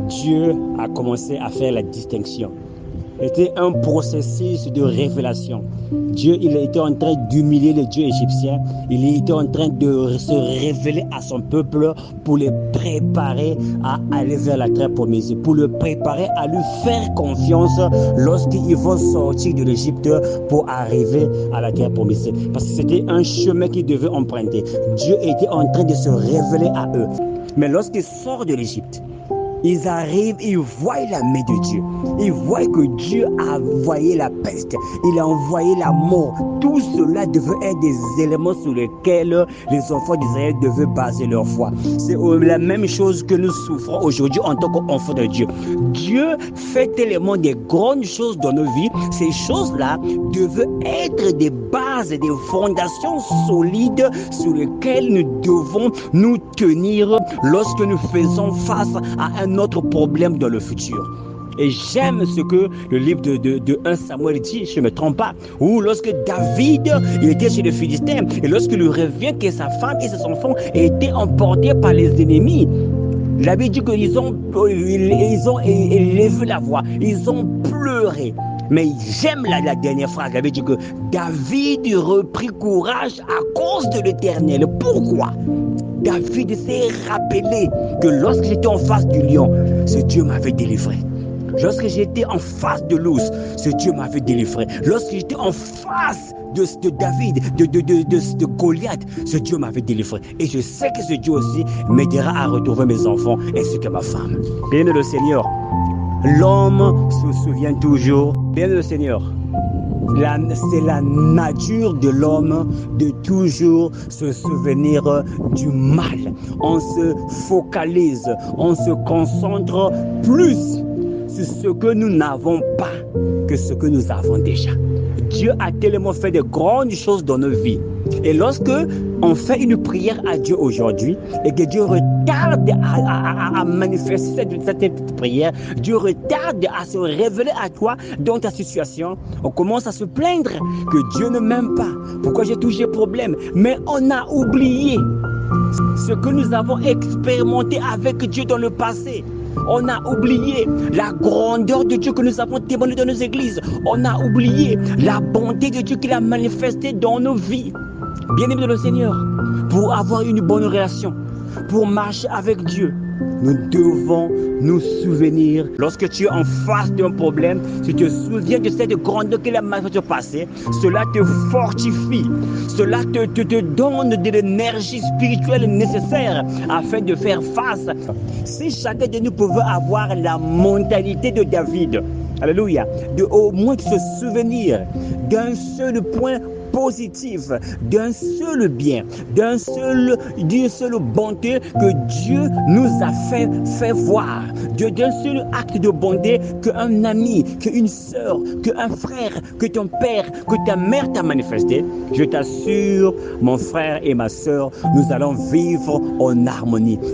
Dieu a commencé à faire la distinction. C'était un processus de révélation. Dieu, il était en train d'humilier les dieux égyptiens. Il était en train de se révéler à son peuple pour les préparer à aller vers la terre promise, pour le préparer à lui faire confiance lorsqu'ils vont sortir de l'Égypte pour arriver à la terre promise. Parce que c'était un chemin qu'ils devaient emprunter. Dieu était en train de se révéler à eux. Mais lorsqu'ils sortent de l'Égypte, ils arrivent, ils voient la main de Dieu. Ils voient que Dieu a envoyé la peste. Il a envoyé la mort. Tout cela devait être des éléments sur lesquels les enfants d'Israël devaient baser leur foi. C'est la même chose que nous souffrons aujourd'hui en tant qu'enfants de Dieu. Dieu fait tellement des grandes choses dans nos vies. Ces choses-là devaient être des bases, des fondations solides sur lesquelles nous devons nous tenir lorsque nous faisons face à un autre problème dans le futur. Et j'aime ce que le livre de 1 Samuel dit, je ne me trompe pas, où lorsque David il était chez les Philistins, et lorsqu'il lui revient que sa femme et ses enfants étaient emportés par les ennemis, la Bible dit qu'ils ont élevé la voix, ils ont pleuré. Mais j'aime la dernière phrase, la Bible dit que David reprit courage à cause de l'Éternel. Pourquoi? David s'est rappelé que lorsque j'étais en face du lion, ce Dieu m'avait délivré. Lorsque j'étais en face de l'ours, ce Dieu m'avait délivré. Lorsque j'étais en face de David, de Goliath, ce Dieu m'avait délivré. Et je sais que ce Dieu aussi m'aidera à retrouver mes enfants ainsi que ma femme. Bien le Seigneur, l'homme se souvient toujours. Bien le Seigneur, c'est la nature de l'homme de toujours se souvenir du mal. On se focalise, on se concentre plus sur ce que nous n'avons pas que ce que nous avons déjà. Dieu a tellement fait de grandes choses dans nos vies. Et lorsque on fait une prière à Dieu aujourd'hui et que Dieu retarde à manifester cette prière, Dieu retarde à se révéler à toi dans ta situation, on commence à se plaindre que Dieu ne m'aime pas. Pourquoi j'ai toujours des problèmes? Mais on a oublié ce que nous avons expérimenté avec Dieu dans le passé. On a oublié la grandeur de Dieu que nous avons témoigné dans nos églises. On a oublié la bonté de Dieu qu'il a manifestée dans nos vies. Bien-aimés de le Seigneur, pour avoir une bonne relation, pour marcher avec Dieu, nous devons nous souvenir. Lorsque tu es en face d'un problème, tu te souviens de cette grandeur qu'il a manifestée au passé, cela te fortifie, cela te donne de l'énergie spirituelle nécessaire afin de faire face. Si chacun de nous pouvait avoir la mentalité de David, alléluia, au moins de se souvenir d'un seul point positif, d'un seul bien, d'une seule bonté que Dieu nous a fait voir, d'un seul acte de bonté qu'un ami, qu'une sœur, qu'un frère, que ton père, que ta mère t'a manifesté. Je t'assure, mon frère et ma sœur, nous allons vivre en harmonie.